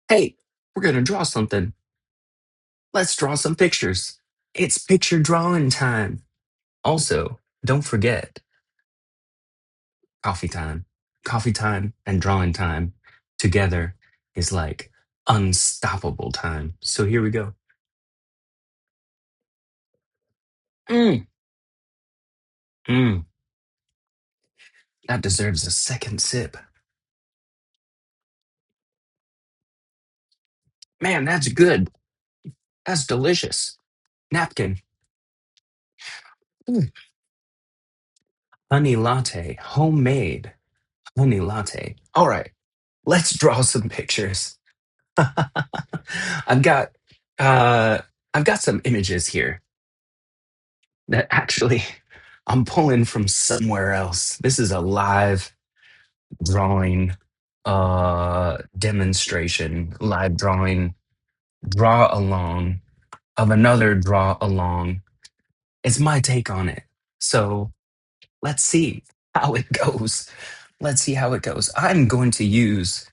Hey, we're gonna draw something. Let's draw some pictures. It's picture drawing time. Also, don't forget coffee time. Coffee time and drawing time together is like unstoppable time. So here we go. Mm, mm, that deserves a second sip. Man, that's good. That's delicious. Napkin. Mm. Honey latte, homemade honey latte. All right, let's draw some pictures. I've got uh I've got some images here that actually I'm pulling from somewhere else. This is a live drawing demonstration, live drawing draw along of another draw along. It's my take on it. So let's see how it goes. Let's see how it goes. I'm going to use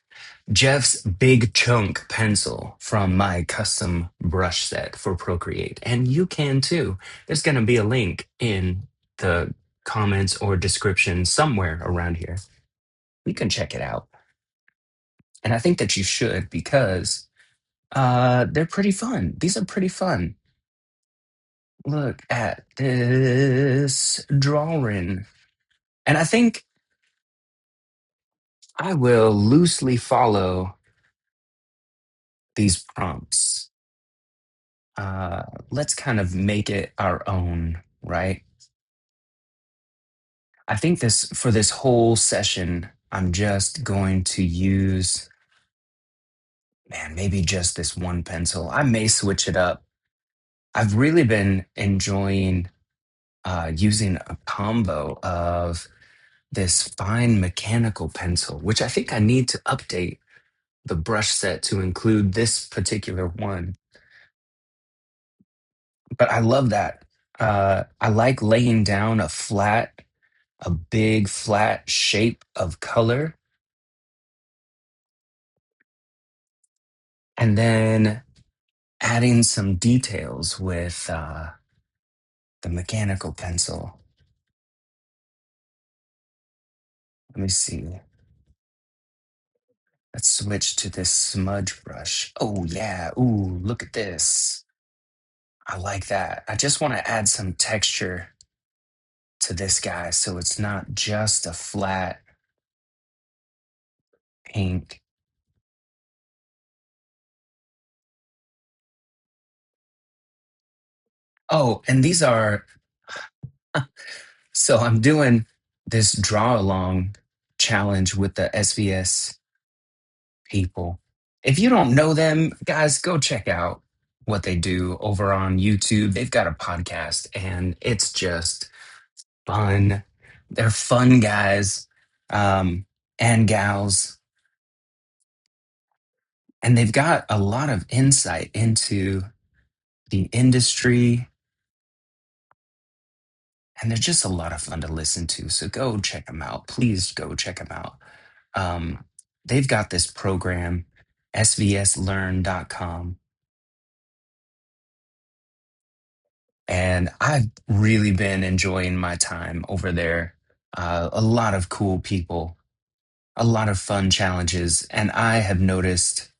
Jeff's Big Chunk pencil from my custom brush set for Procreate. And you can too. There's going to be a link in the comments or description somewhere around here. You can check it out. And I think that you should because they're pretty fun. These are pretty fun. Look at this drawing. And I think I will loosely follow these prompts. Let's kind of make it our own, right? I think this for this whole session, I'm just going to use, man, maybe just this one pencil. I may switch it up. I've really been enjoying using a combo of this fine mechanical pencil, which I think I need to update the brush set to include this particular one. But I love that. I like laying down a big flat shape of color, and then adding some details with the mechanical pencil. Let me see. Let's switch to this smudge brush. Oh, yeah. Ooh, look at this. I like that. I just want to add some texture to this guy so it's not just a flat pink. Oh, and these are, so I'm doing this draw along challenge with the SVS people. If you don't know them, guys, go check out what they do over on YouTube. They've got a podcast and it's just fun. They're fun guys and gals, and they've got a lot of insight into the industry, and they're just a lot of fun to listen to. So go check them out. Please go check them out. Um, they've got this program, svslearn.com. And I've really been enjoying my time over there. A lot of cool people, a lot of fun challenges, and I have noticed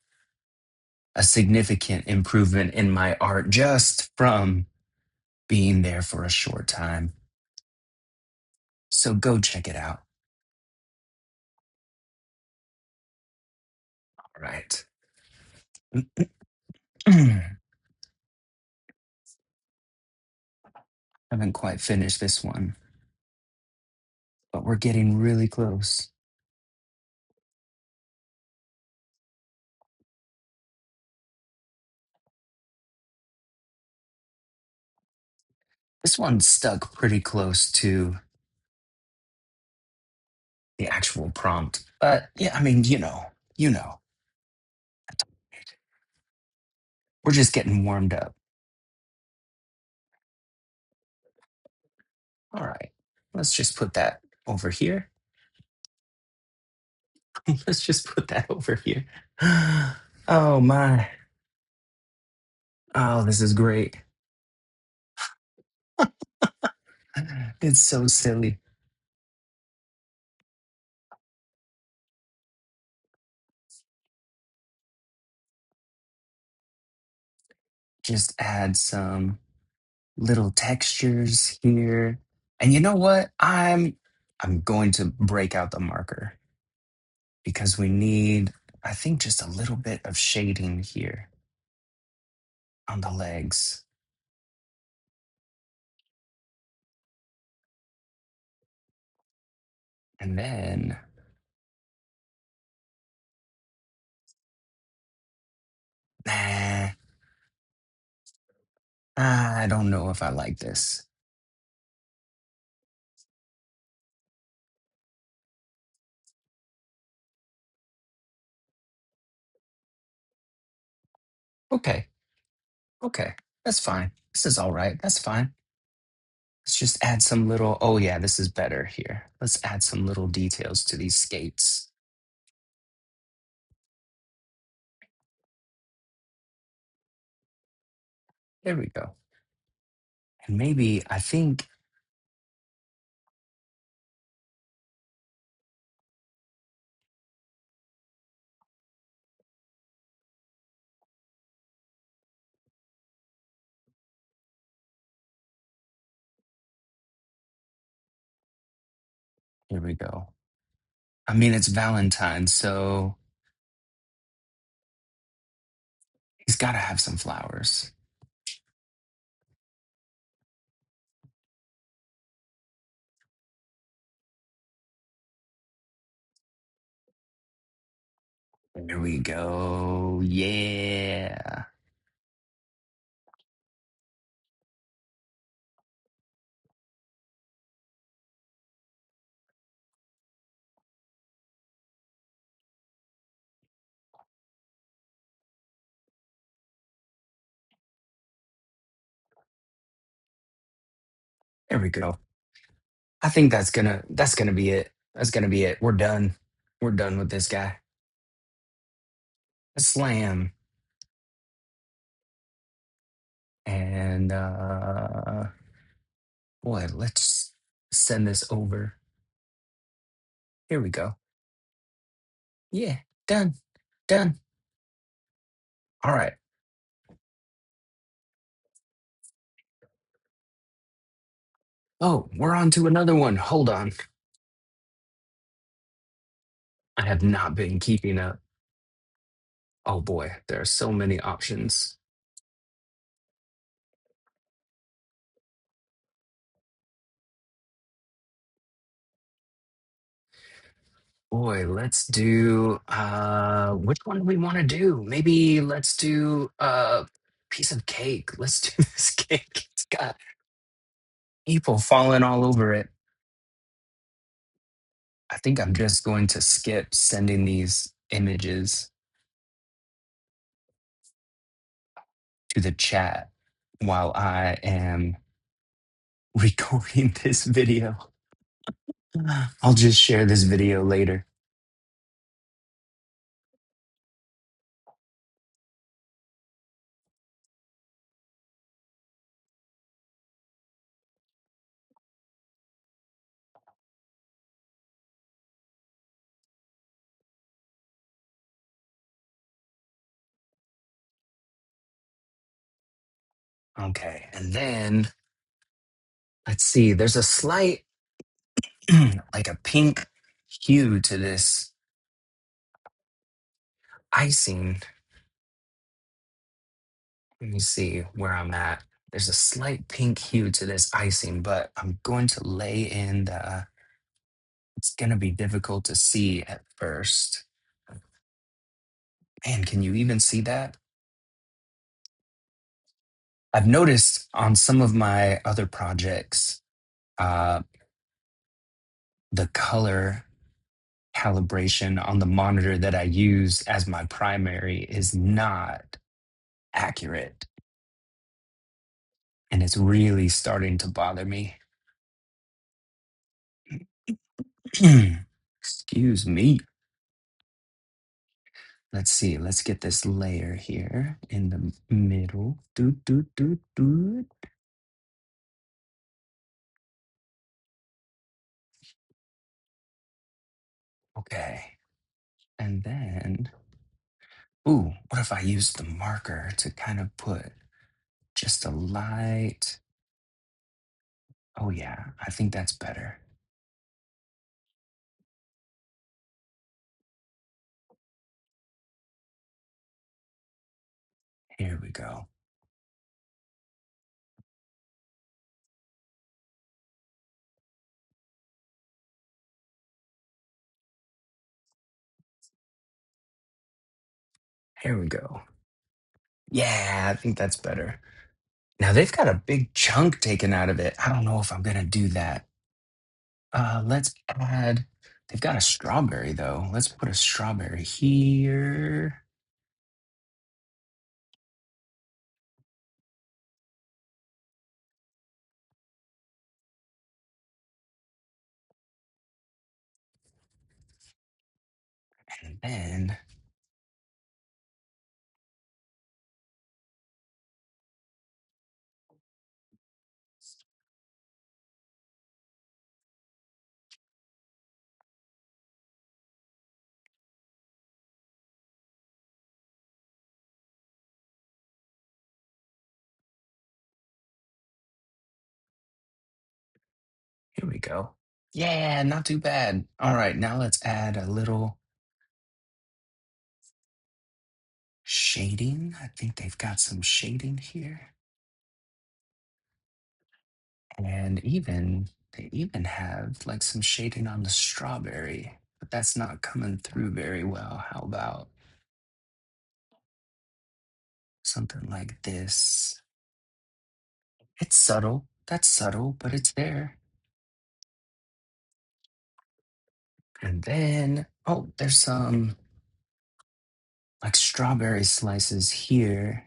a significant improvement in my art just from being there for a short time. So go check it out. All right. Haven't quite finished this one, but we're getting really close. This one stuck pretty close to the actual prompt. But yeah, I mean, you know, we're just getting warmed up. All right. Let's just put that over here. Let's just put that over here. Oh my. Oh, this is great. It's so silly. Just add some little textures here. And you know what? I'm going to break out the marker because we need, I think, just a little bit of shading here on the legs. And then, nah, I don't know if I like this. Okay, okay, that's fine. This is all right. That's fine. Let's just add some little, oh yeah, this is better here. Let's add some little details to these skates. There we go. And maybe, I think, here we go. I mean, it's Valentine's, so he's got to have some flowers. There we go. Yeah. There we go. I think that's gonna be it. That's gonna be it. We're done. We're done with this guy. A slam. And boy, let's send this over. Here we go. Yeah, done. Done. All right. Oh, we're on to another one. Hold on. I have not been keeping up. Oh boy, there are so many options. Boy, let's do which one do we want to do? Maybe let's do piece of cake. Let's do this cake. It's got people falling all over it. I think I'm just going to skip sending these images to the chat while I am recording this video. I'll just share this video later. Okay, and then let's see, there's a slight like a pink hue to this icing. Let me see where I'm at. There's a slight pink hue to this icing, but I'm going to lay in the, it's going to be difficult to see at first. Man, can you even see that? I've noticed on some of my other projects, uh, the color calibration on the monitor that I use as my primary is not accurate. And it's really starting to bother me. Excuse me. Let's see. Let's get this layer here in the middle. Doot, doot, doot, doot. Okay. And then, ooh, what if I use the marker to kind of put just a light? Oh, yeah, I think that's better. Here we go. Here we go. Yeah, I think that's better. Now they've got a big chunk taken out of it. I don't know if I'm gonna do that. Let's add. They've got a strawberry though. Let's put a strawberry here. And then here we go. Yeah, not too bad. All right, now let's add a little shading. I think they've got some shading here. And they even have like some shading on the strawberry, but that's not coming through very well. How about something like this? It's subtle. That's subtle, but it's there. And then, oh, there's some like strawberry slices here.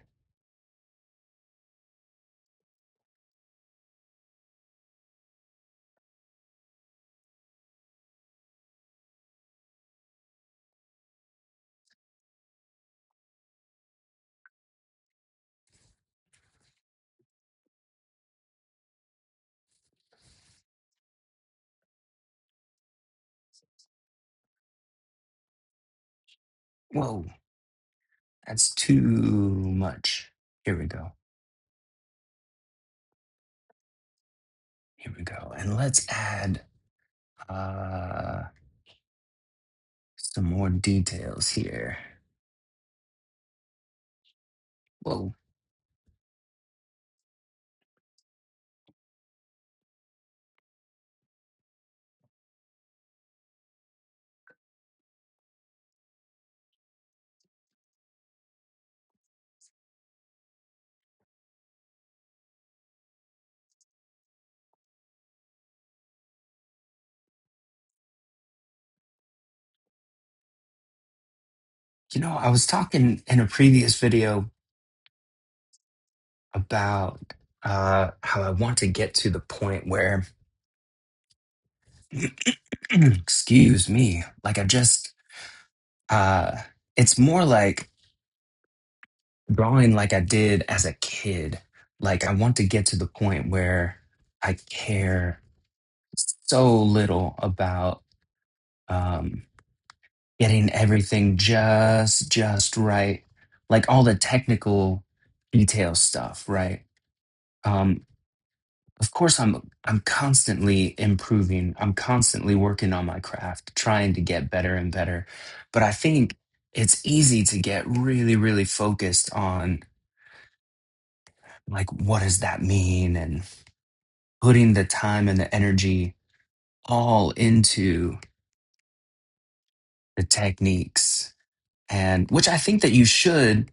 Whoa, that's too much. Here we go. Here we go. And let's add uh some more details here. Whoa. You know, I was talking in a previous video about how I want to get to the point where, excuse me, like I just, uh, it's more like drawing like I did as a kid. Like I want to get to the point where I care so little about um, getting everything just right, like all the technical detail stuff, right? Um, of course, I'm constantly improving. I'm constantly working on my craft, trying to get better and better. But I think it's easy to get really focused on like what does that mean and putting the time and the energy all into the techniques, and which I think that you should,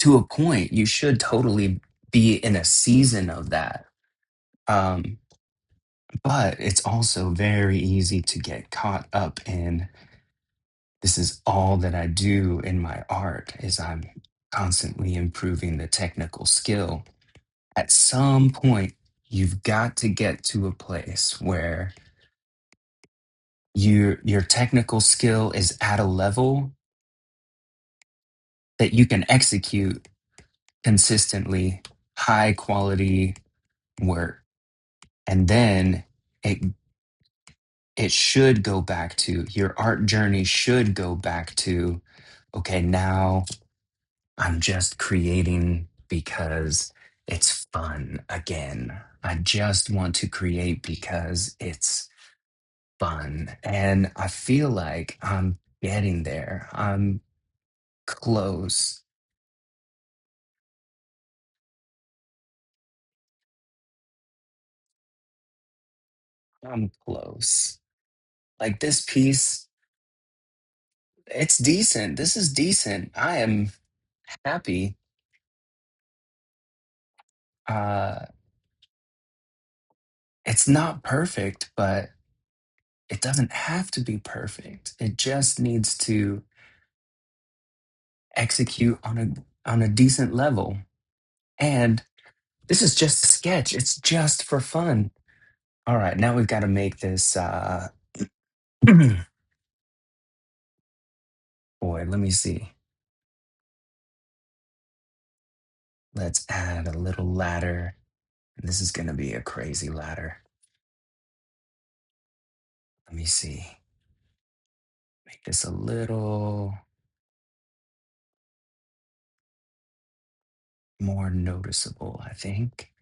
to a point you should totally be in a season of that. um but it's also very easy to get caught up in this is all that I do in my art is I'm constantly improving the technical skill. At some point you've got to get to a place where your technical skill is at a level that you can execute consistently high quality work. And then it it should go back to your art journey should go back to, okay, now I'm just creating because it's fun again. I just want to create because it's fun. And I feel like I'm getting there. I'm close. I'm close. Like this piece, it's decent. This is decent. I am happy. Uh it's not perfect, but it doesn't have to be perfect. It just needs to execute on a decent level. And this is just a sketch. It's just for fun. All right, now we've got to make this boy, let me see. Let's add a little ladder. This is going to be a crazy ladder. Let me see. Make this a little more noticeable, I think.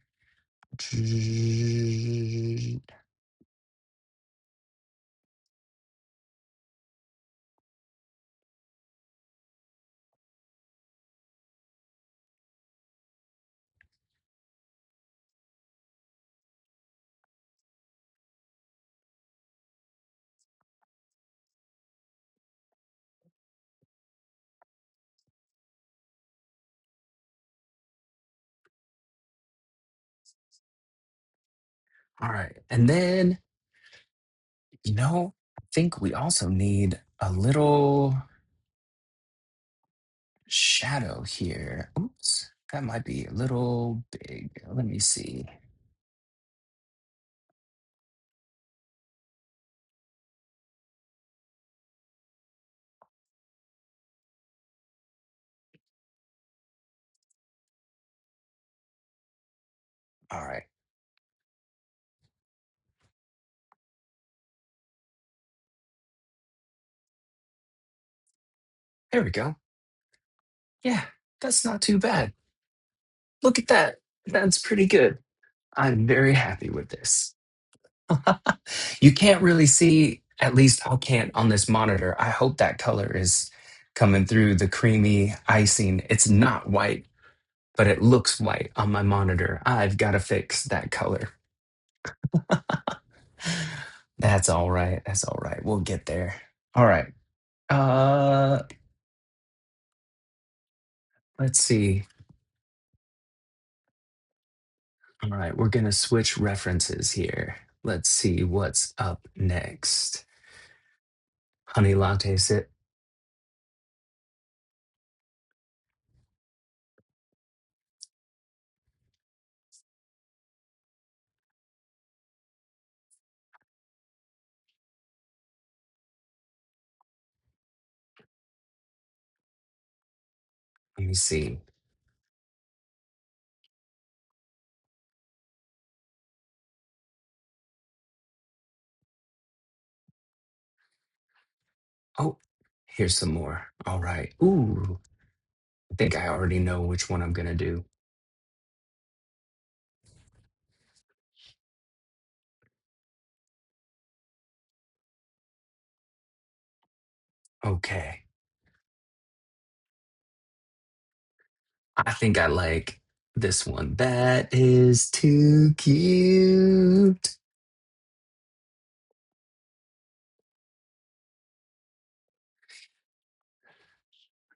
All right. And then, I think we also need a little shadow here. Oops, that might be a little big. Let me see. All right. There we go. Yeah, that's not too bad. Look at that. That's pretty good. I'm very happy with this. You can't really see, at least I can't on this monitor. I hope that color is coming through the creamy icing. It's not white, but it looks white on my monitor. I've got to fix that color. That's all right. That's all right. We'll get there. All right. Uh let's see. All right, we're gonna switch references here. Let's see what's up next. Honey latte sip. Let me see. Oh, here's some more. All right. Ooh, I think I already know which one I'm gonna do. Okay. I think I like this one. That is too cute.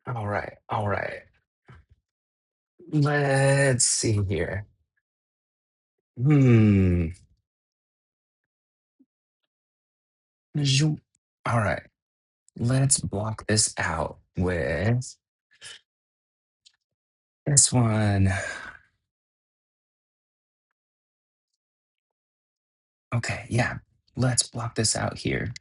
All right. All right. Let's see here. Hmm. Zoom. All right. Let's block this out with this one. Okay, yeah. Let's block this out here.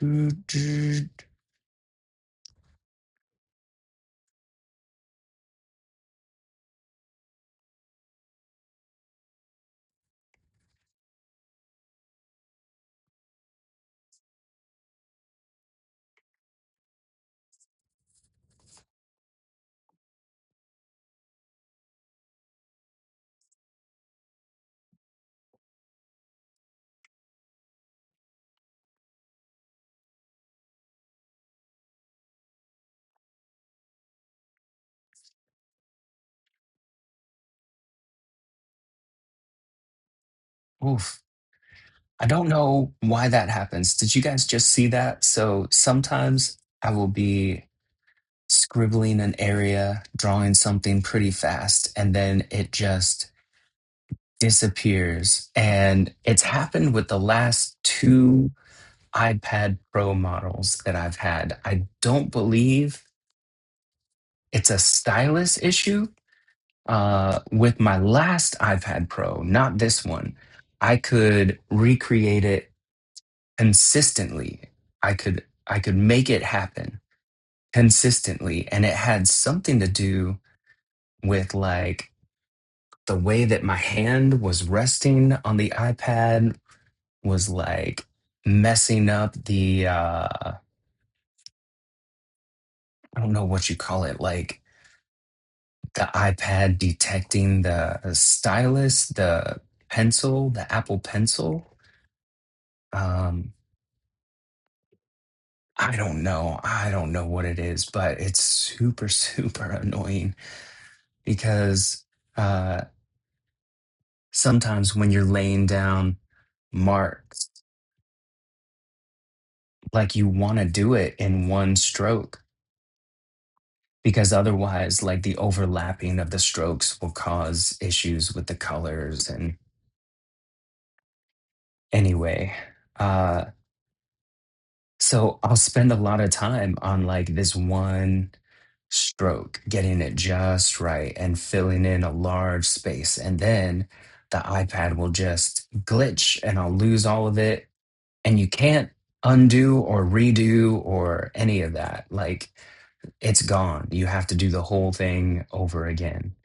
Oof. I don't know why that happens. Did you guys just see that? So sometimes I will be scribbling an area, drawing something pretty fast, and then it just disappears. And it's happened with the last two iPad Pro models that I've had. I don't believe it's a stylus issue. With my last iPad Pro, not this one, I could recreate it consistently. I could make it happen consistently, and it had something to do with like the way that my hand was resting on the iPad was like messing up the I don't know what you call it, like the iPad detecting the stylus, the pencil, the Apple Pencil. Um, I don't know. I don't know what it is, but it's super, super annoying because uh, sometimes when you're laying down marks, like you want to do it in one stroke because otherwise, like the overlapping of the strokes will cause issues with the colors. And anyway, uh, so I'll spend a lot of time on like this one stroke, getting it just right and filling in a large space. And then the iPad will just glitch and I'll lose all of it. And you can't undo or redo or any of that. Like it's gone. You have to do the whole thing over again.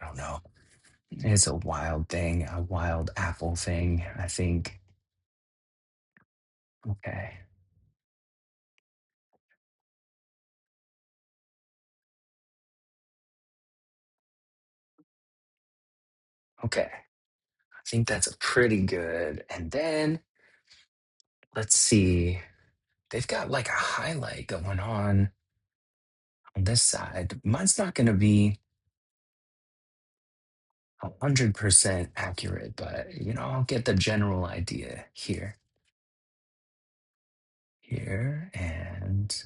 I don't know. It's a wild thing, a wild Apple thing, I think. Okay. Okay. I think that's a pretty good. And then let's see. They've got like a highlight going on this side. Mine's not going to be 100% accurate, but I'll get the general idea here. Here and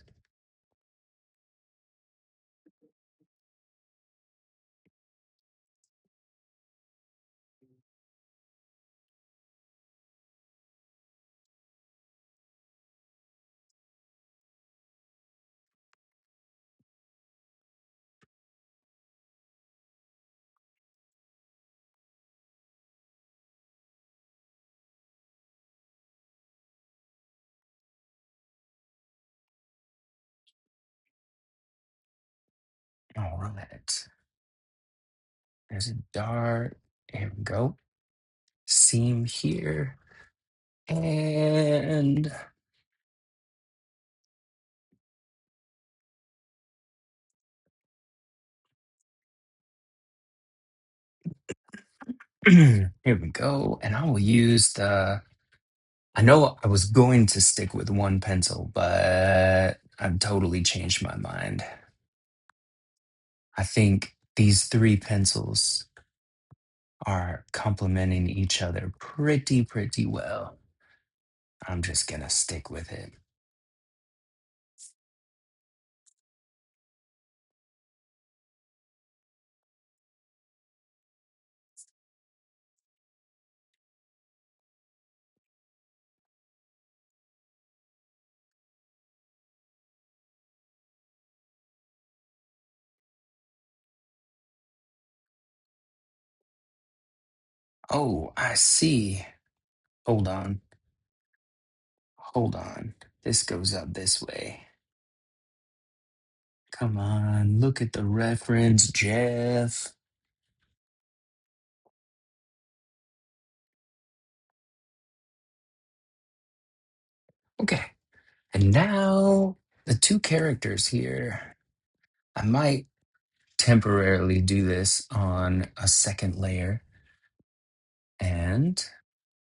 all right. There's a dart. Here we go. Seam here. And here we go. And I will use I know I was going to stick with one pencil, but I've totally changed my mind. I think these three pencils are complementing each other pretty well. I'm just gonna stick with it. Oh, I see. Hold on. Hold on. This goes up this way. Come on, look at the reference, Jeff. Okay. And now the two characters here. I might temporarily do this on a second layer. And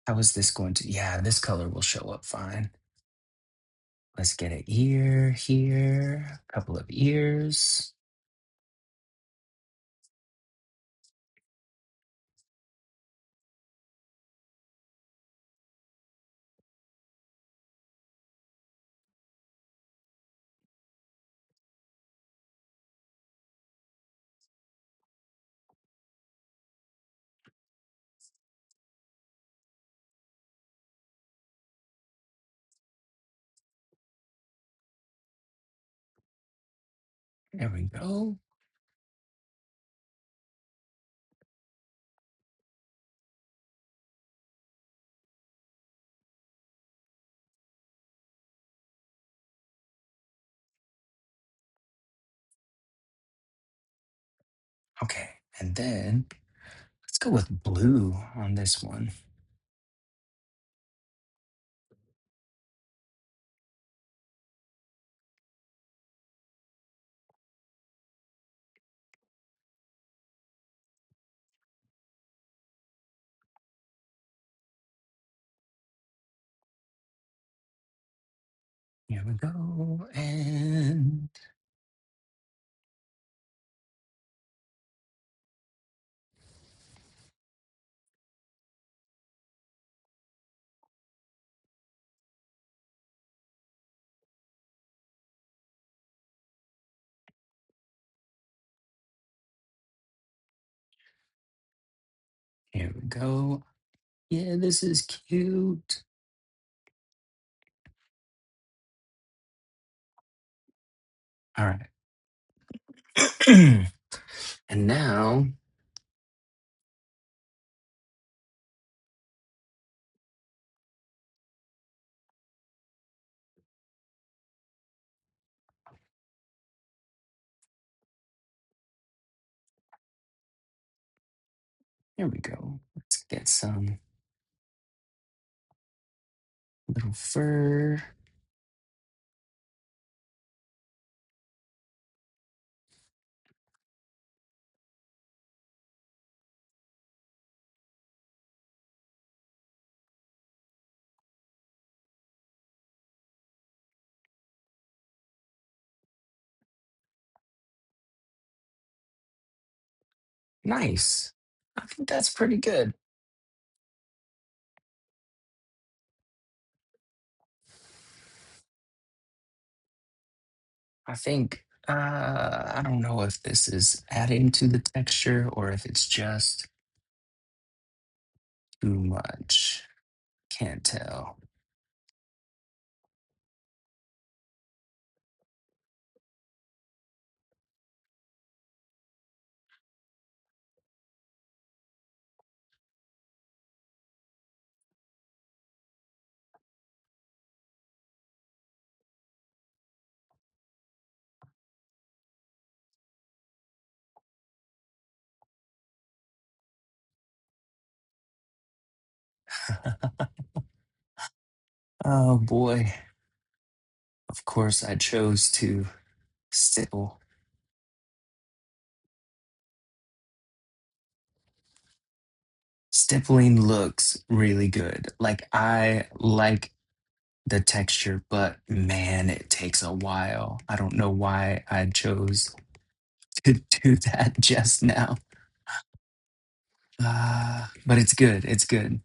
how is this going to? Yeah, this color will show up fine. Let's get an ear here, a couple of ears. There we go. Okay. And then let's go with blue on this one. Here we go. And here we go. Yeah, this is cute. All right. And now, here we go. Let's get some little fur. Nice. I think that's pretty good. I think I don't know if this is adding to the texture or if it's just too much. Can't tell. Oh boy. Of course I chose to stipple. Stippling looks really good. Like I like the texture, but man, it takes a while. I don't know why I chose to do that just now. But it's good. It's good.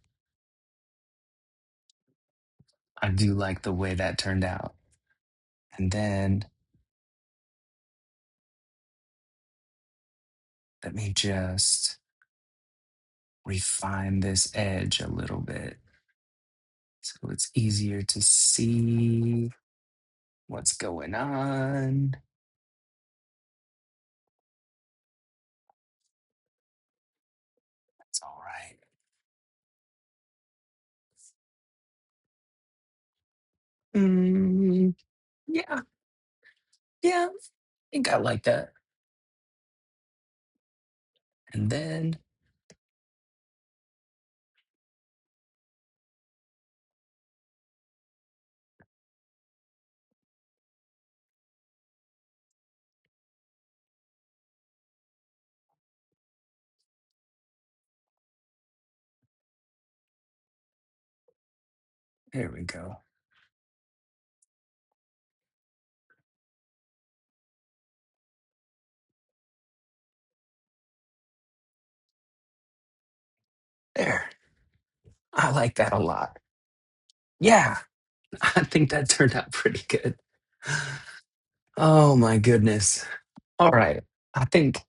I do like the way that turned out. And then let me just refine this edge a little bit so it's easier to see what's going on. It's all right. Mm, yeah, yeah, I think I like that. And then there we go. There. I like that a lot. Yeah, I think that turned out pretty good. Oh my goodness. All right. I think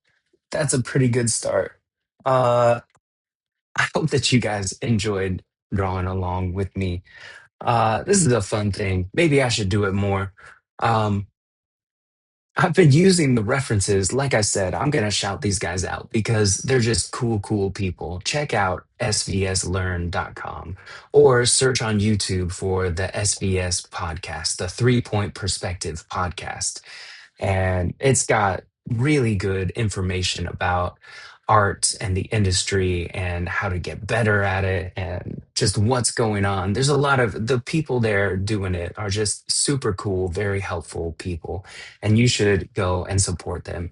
that's a pretty good start. Uh I hope that you guys enjoyed drawing along with me. This is a fun thing. Maybe I should do it more. Um I've been using the references. Like I said, I'm going to shout these guys out because they're just cool, cool people. Check out svslearn.com or search on YouTube for the SVS podcast, the 3 Point Perspective podcast, and it's got really good information about art and the industry and how to get better at it and just what's going on. There's a lot of the people there doing it are just super cool, very helpful people, and you should go and support them.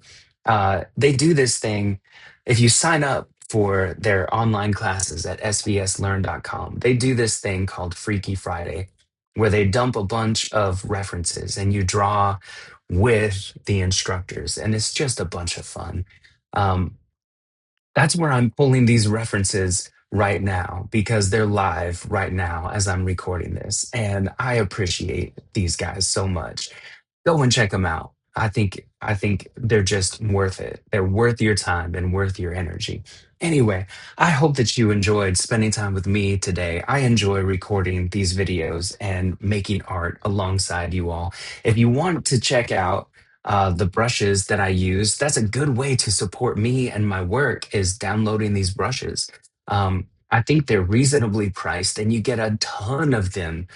They do this thing if you sign up for their online classes at svslearn.com. They do this thing called Freaky Friday where they dump a bunch of references and you draw with the instructors, and it's just a bunch of fun. Um, that's where I'm pulling these references right now because they're live right now as I'm recording this, and I appreciate these guys so much. Go and check them out. I think they're just worth it. They're worth your time and worth your energy. Anyway, I hope that you enjoyed spending time with me today. I enjoy recording these videos and making art alongside you all. If you want to check out the brushes that I use, that's a good way to support me and my work is downloading these brushes. I think they're reasonably priced and you get a ton of them.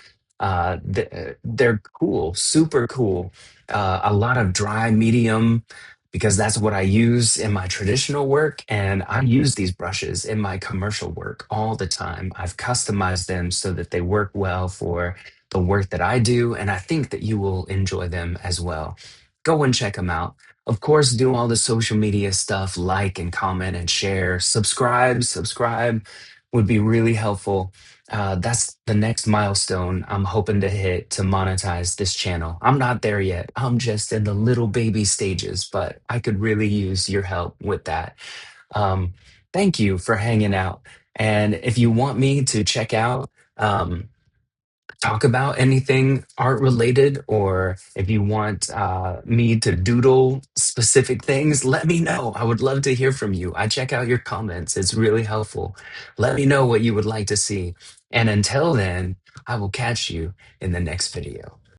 They're cool, super cool. A lot of dry medium because that's what I use in my traditional work. And I use these brushes in my commercial work all the time. I've customized them so that they work well for the work that I do. And I think that you will enjoy them as well. Go and check them out. Of course, do all the social media stuff, like and comment and share. Subscribe would be really helpful. That's the next milestone I'm hoping to hit to monetize this channel. I'm not there yet. I'm just in the little baby stages, but I could really use your help with that. Um, Thank you for hanging out. And if you want me to check out, talk about anything art related, or if you want me to doodle specific things, let me know. I would love to hear from you. I check out your comments, it's really helpful. Let me know what you would like to see. And until then, I will catch you in the next video.